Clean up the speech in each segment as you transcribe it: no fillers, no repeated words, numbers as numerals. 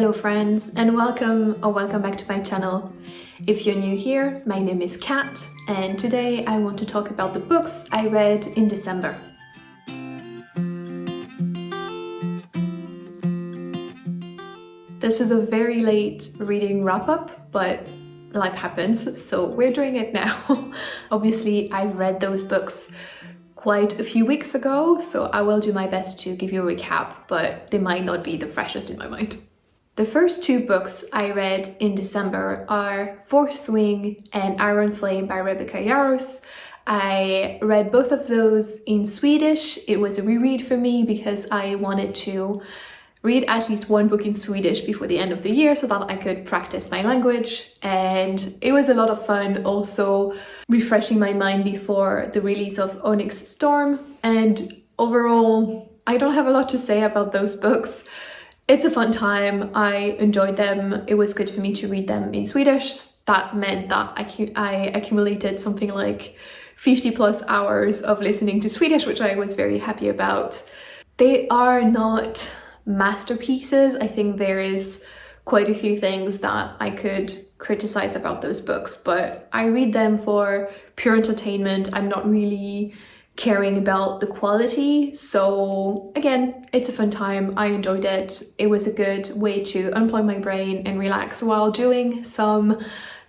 Hello friends, and welcome back to my channel. If you're new here, my name is Kat, and today I want to talk about the books I read in December. This is a very late reading wrap-up, but life happens, so we're doing it now. Obviously, I've read those books quite a few weeks ago, so I will do my best to give you a recap, but they might not be the freshest in my mind. The first two books I read in December are Fourth Wing and Iron Flame by Rebecca Yarros. I read both of those in Swedish. It was a reread for me because I wanted to read at least one book in Swedish before the end of the year so that I could practice my language, and it was a lot of fun also refreshing my mind before the release of Onyx Storm. And overall, I don't have a lot to say about those books. It's a fun time. I enjoyed them. It was good for me to read them in Swedish. That meant that I accumulated something like 50 plus hours of listening to Swedish, which I was very happy about. They are not masterpieces. I think there is quite a few things that I could criticize about those books, but I read them for pure entertainment. I'm not really caring about the quality. So again, it's a fun time. I enjoyed it. It was a good way to unplug my brain and relax while doing some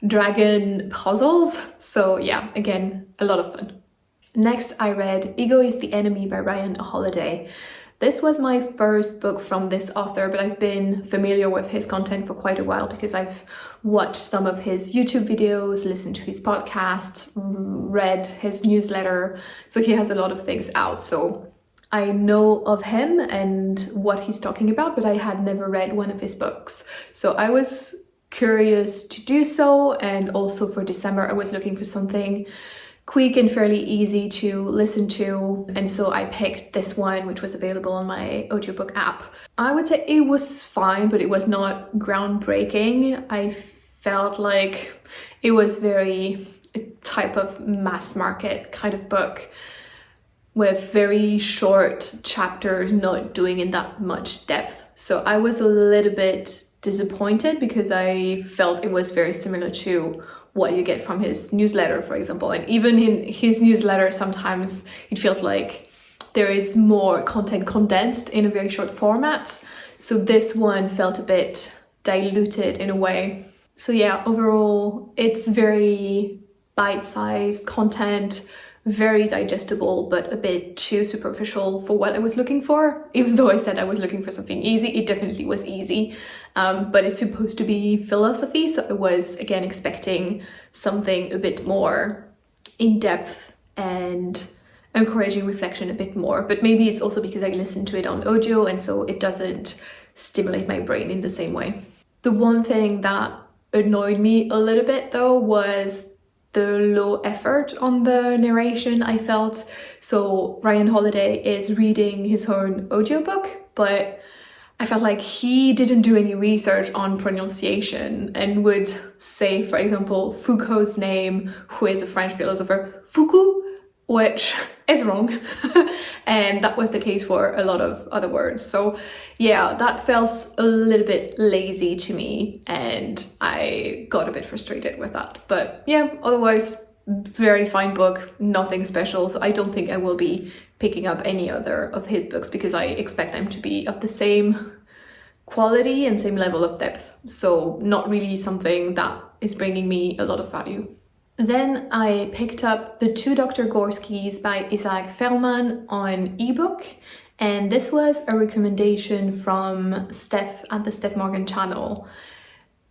dragon puzzles. So yeah, again, a lot of fun. Next, I read Ego is the Enemy by Ryan Holiday. This was my first book from this author, but I've been familiar with his content for quite a while because I've watched some of his YouTube videos, listened to his podcast, read his newsletter. So he has a lot of things out. So I know of him and what he's talking about, but I had never read one of his books. So I was curious to do so. And also for December, I was looking for something quick and fairly easy to listen to, and so I picked this one, which was available on my audiobook app. I would say it was fine, but it was not groundbreaking. I felt like it was very a type of mass market kind of book with very short chapters, not doing in that much depth. So I was a little bit disappointed because I felt it was very similar to what you get from his newsletter, for example. And even in his newsletter, sometimes it feels like there is more content condensed in a very short format. So this one felt a bit diluted in a way. So yeah, overall, it's very bite-sized content, very digestible, but a bit too superficial for what I was looking for. Even though I said I was looking for something easy, it definitely was easy. But it's supposed to be philosophy, so I was again expecting something a bit more in-depth and encouraging reflection a bit more. But maybe it's also because I listened to it on audio, and so it doesn't stimulate my brain in the same way. The one thing that annoyed me a little bit though was the low effort on the narration, I felt. So Ryan Holiday is reading his own audiobook, but I felt like he didn't do any research on pronunciation and would say, for example, Foucault's name, who is a French philosopher, Foucault, which is wrong. And that was the case for a lot of other words. So yeah, that felt a little bit lazy to me, and I got a bit frustrated with that. But yeah, otherwise, very fine book, nothing special. So I don't think I will be picking up any other of his books because I expect them to be of the same quality and same level of depth. So not really something that is bringing me a lot of value. Then I picked up the Two Doctors Górskis by Isaac Fellman on ebook, and this was a recommendation from Steph at the Steph Morgan channel.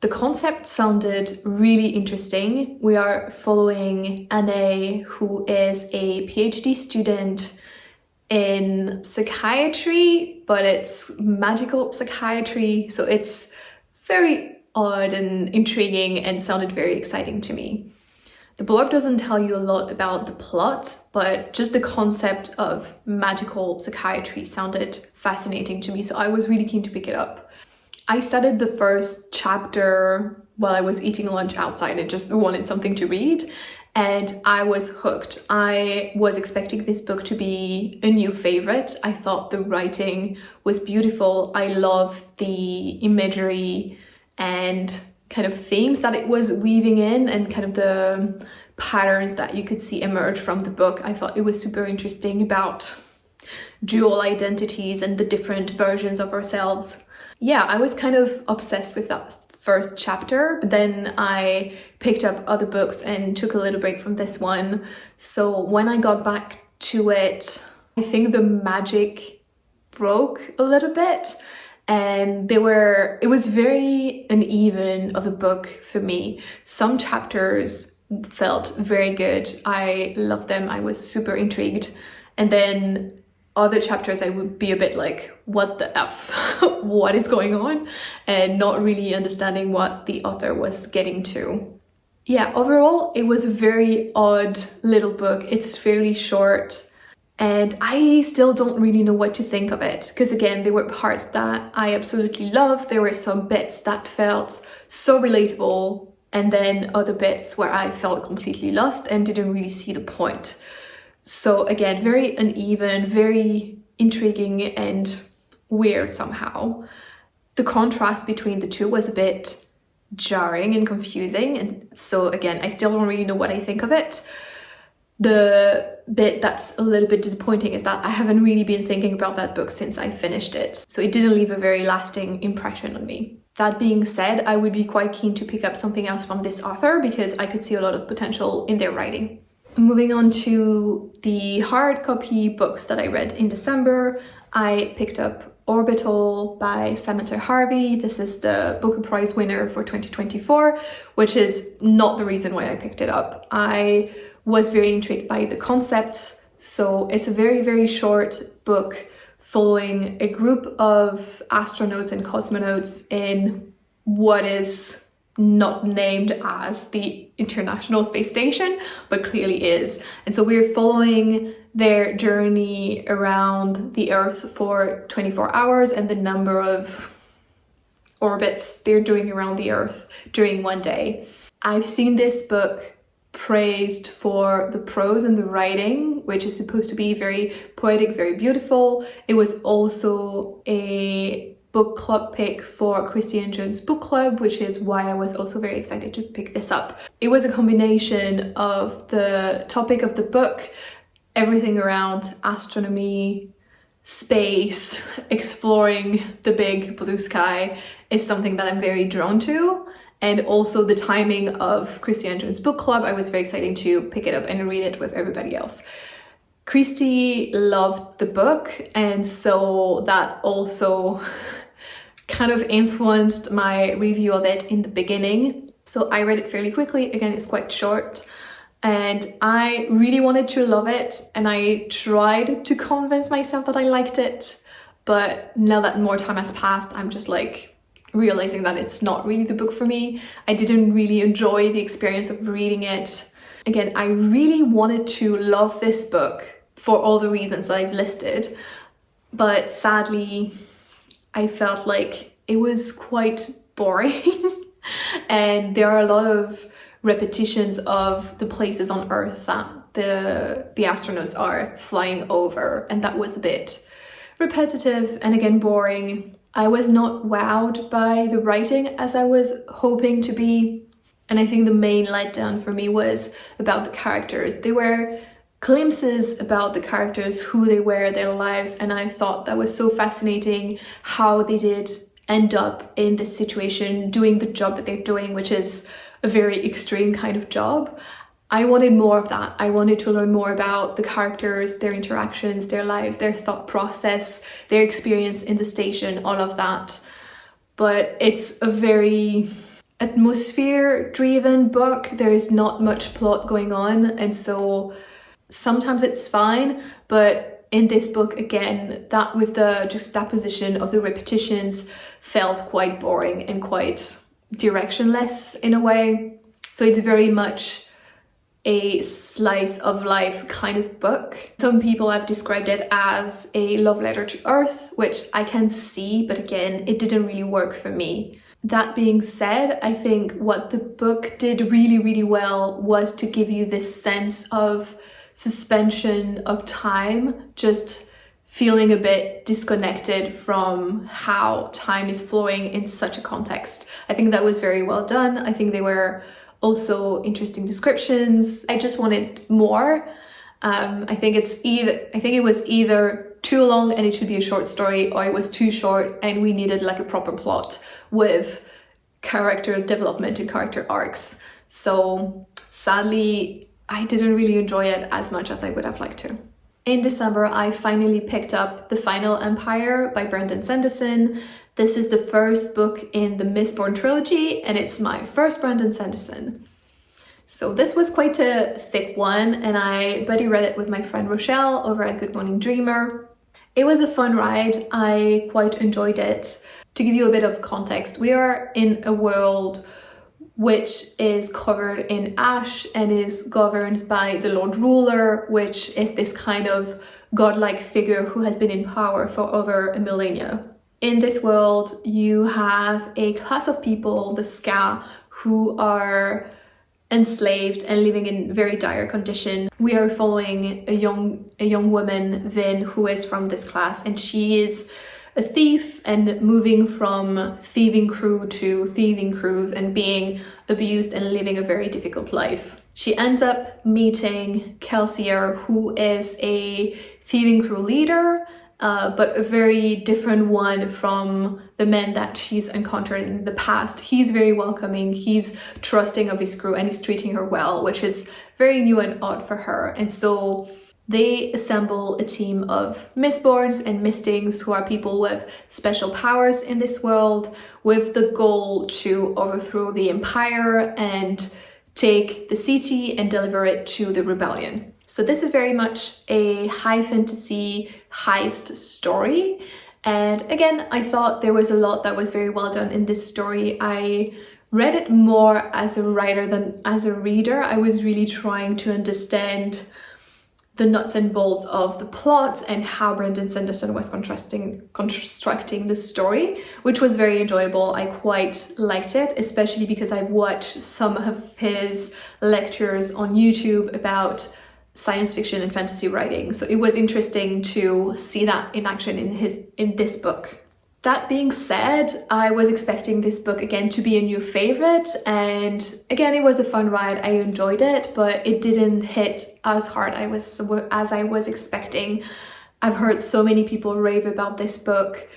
The concept sounded really interesting. We are following Anne, who is a PhD student in psychiatry, but it's magical psychiatry, so it's very odd and intriguing and sounded very exciting to me. The blog doesn't tell you a lot about the plot, but just the concept of magical psychiatry sounded fascinating to me, so I was really keen to pick it up. I started the first chapter while I was eating lunch outside and just wanted something to read, and I was hooked. I was expecting this book to be a new favorite. I thought the writing was beautiful. I loved the imagery and kind of themes that it was weaving in, and kind of the patterns that you could see emerge from the book. I thought it was super interesting about dual identities and the different versions of ourselves. Yeah, I was kind of obsessed with that first chapter, but then I picked up other books and took a little break from this one. So when I got back to it, I think the magic broke a little bit, and it was very uneven of a book for me. Some chapters felt very good. I loved them. I was super intrigued. And then other chapters I would be a bit like, what the F? What is going on? And not really understanding what the author was getting to. Yeah, overall, it was a very odd little book. It's fairly short, and I still don't really know what to think of it. Because again, there were parts that I absolutely loved. There were some bits that felt so relatable, and then other bits where I felt completely lost and didn't really see the point. So again, very uneven, very intriguing and weird somehow. The contrast between the two was a bit jarring and confusing, and so again, I still don't really know what I think of it. The bit that's a little bit disappointing is that I haven't really been thinking about that book since I finished it, so it didn't leave a very lasting impression on me. That being said, I would be quite keen to pick up something else from this author because I could see a lot of potential in their writing. Moving on to the hard copy books that I read in December, I picked up Orbital by Samantha Harvey. This is the Booker Prize winner for 2024, which is not the reason why I picked it up. I was very intrigued by the concept. So it's a very, very short book following a group of astronauts and cosmonauts in what is not named as the International Space Station, but clearly is. And so we're following their journey around the Earth for 24 hours and the number of orbits they're doing around the Earth during one day. I've seen this book praised for the prose and the writing, which is supposed to be very poetic, very beautiful. It was also a book club pick for Christy and Joan's book club, which is why I was also very excited to pick this up. It was a combination of the topic of the book, everything around astronomy, space, exploring the big blue sky is something that I'm very drawn to. And also the timing of Christy and Joan's book club, I was very excited to pick it up and read it with everybody else. Christy loved the book, and so that also kind of influenced my review of it in the beginning. So I read it fairly quickly. Again, it's quite short, and I really wanted to love it, and I tried to convince myself that I liked it, but now that more time has passed, I'm just like realizing that it's not really the book for me. I didn't really enjoy the experience of reading it. Again, I really wanted to love this book for all the reasons that I've listed, but sadly, I felt like it was quite boring. And there are a lot of repetitions of the places on Earth that the astronauts are flying over, and that was a bit repetitive and again boring. I was not wowed by the writing as I was hoping to be, and I think the main letdown for me was about the characters. There were glimpses about the characters, who they were, their lives, and I thought that was so fascinating how they did end up in this situation doing the job that they're doing, which is a very extreme kind of job. I wanted more of that. I wanted to learn more about the characters, their interactions, their lives, their thought process, their experience in the station, all of that. But it's a very atmosphere-driven book. There is not much plot going on, and so sometimes it's fine, but in this book, again, that with the juxtaposition of the repetitions felt quite boring and quite directionless in a way. So it's very much a slice of life kind of book. Some people have described it as a love letter to Earth, which I can see, but again, it didn't really work for me. That being said, I think what the book did really, really well was to give you this sense of suspension of time, just feeling a bit disconnected from how time is flowing in such a context. I think that was very well done. I think they were also interesting descriptions. I just wanted more. I think it was either too long and it should be a short story, or it was too short and we needed like a proper plot with character development and character arcs. So sadly, I didn't really enjoy it as much as I would have liked to. In December, I finally picked up The Final Empire by Brandon Sanderson. This is the first book in the Mistborn trilogy, and it's my first Brandon Sanderson. So this was quite a thick one, and I buddy read it with my friend Rochelle over at Good Morning Dreamer. It was a fun ride. I quite enjoyed it. To give you a bit of context, we are in a world which is covered in ash and is governed by the Lord Ruler, which is this kind of godlike figure who has been in power for over a millennia. In this world, you have a class of people, the Ska, who are enslaved and living in very dire condition. We are following a young woman, Vin, who is from this class, and she is a thief and moving from thieving crew to thieving crews and being abused and living a very difficult life. She ends up meeting Kelsier, who is a thieving crew leader, but a very different one from the men that she's encountered in the past. He's very welcoming, he's trusting of his crew, and he's treating her well, which is very new and odd for her. And so they assemble a team of Mistborns and Mistings, who are people with special powers in this world, with the goal to overthrow the Empire and take the city and deliver it to the rebellion. So this is very much a high fantasy heist story. And again, I thought there was a lot that was very well done in this story. I read it more as a writer than as a reader. I was really trying to understand the nuts and bolts of the plot and how Brandon Sanderson was constructing the story, which was very enjoyable. I quite liked it, especially because I've watched some of his lectures on YouTube about science fiction and fantasy writing. So it was interesting to see that in action in this book. That being said, I was expecting this book again to be a new favorite, and again, it was a fun ride. I enjoyed it, but it didn't hit as hard as I was expecting. I've heard so many people rave about this book,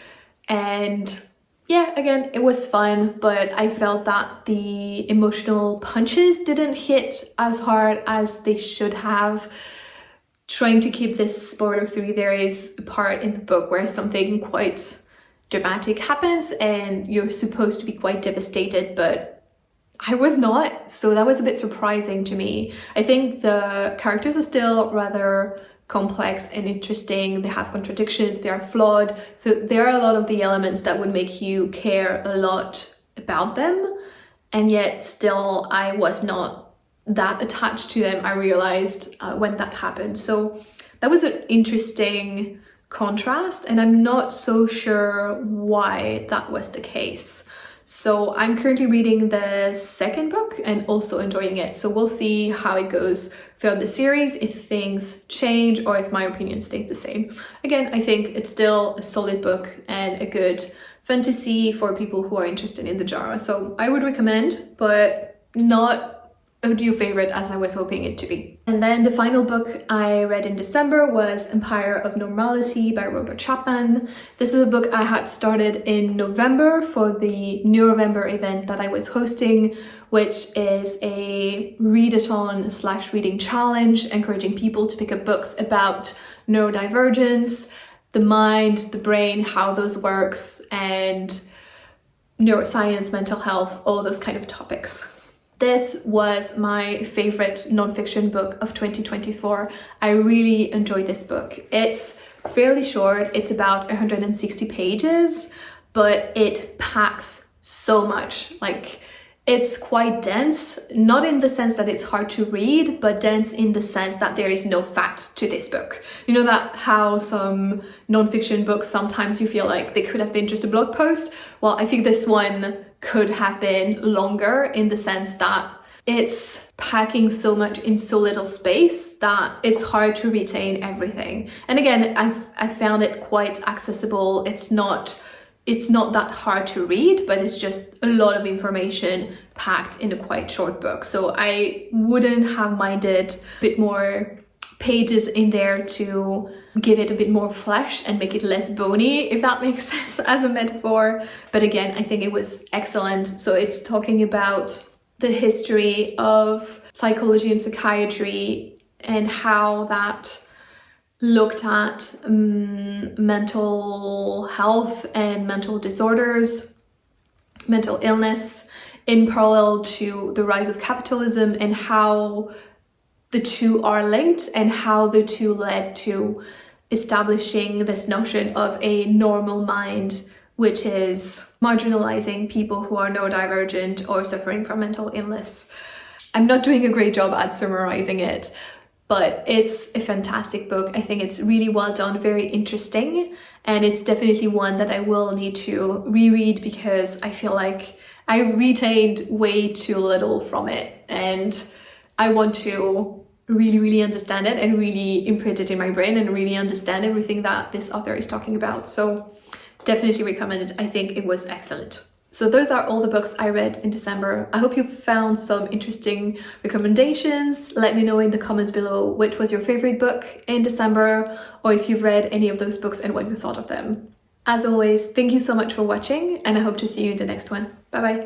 and yeah, again, it was fun, but I felt that the emotional punches didn't hit as hard as they should have. Trying to keep this spoiler-free, there is a part in the book where something quite dramatic happens and you're supposed to be quite devastated, but I was not, so that was a bit surprising to me. I think the characters are still rather complex and interesting. They have contradictions, they are flawed, so there are a lot of the elements that would make you care a lot about them, and yet still I was not that attached to them, I realized when that happened. So that was an interesting contrast, and I'm not so sure why that was the case. So I'm currently reading the second book and also enjoying it. So we'll see how it goes throughout the series, if things change or if my opinion stays the same. Again, I think it's still a solid book and a good fantasy for people who are interested in the genre. So I would recommend, but not a new favorite as I was hoping it to be. And then the final book I read in December was Empire of Normality by Robert Chapman. This is a book I had started in November for the November event that I was hosting, which is a readathon / reading challenge, encouraging people to pick up books about neurodivergence, the mind, the brain, how those works, and neuroscience, mental health, all those kind of topics. This was my favorite nonfiction book of 2024. I really enjoyed this book. It's fairly short, it's about 160 pages, but it packs so much. Like, It's quite dense, not in the sense that it's hard to read, but dense in the sense that there is no fact to this book. You know that how some non-fiction books, sometimes you feel like they could have been just a blog post? Well, I think this one could have been longer in the sense that it's packing so much in so little space that it's hard to retain everything. And again, I found it quite accessible. It's not that hard to read, but it's just a lot of information packed in a quite short book. So I wouldn't have minded a bit more pages in there to give it a bit more flesh and make it less bony, if that makes sense as a metaphor. But again, I think it was excellent. So it's talking about the history of psychology and psychiatry and how that looked at mental health and mental disorders, mental illness, in parallel to the rise of capitalism, and how the two are linked and how the two led to establishing this notion of a normal mind, which is marginalizing people who are neurodivergent or suffering from mental illness. I'm not doing a great job at summarizing it, but it's a fantastic book. I think it's really well done, very interesting, and it's definitely one that I will need to reread because I feel like I retained way too little from it, and I want to really understand it and really imprint it in my brain and really understand everything that this author is talking about. So definitely recommend it. I think it was excellent. So those are all the books I read in December. I hope you found some interesting recommendations. Let me know in the comments below which was your favorite book in December, or if you've read any of those books and what you thought of them. As always, thank you so much for watching, and I hope to see you in the next one. Bye bye.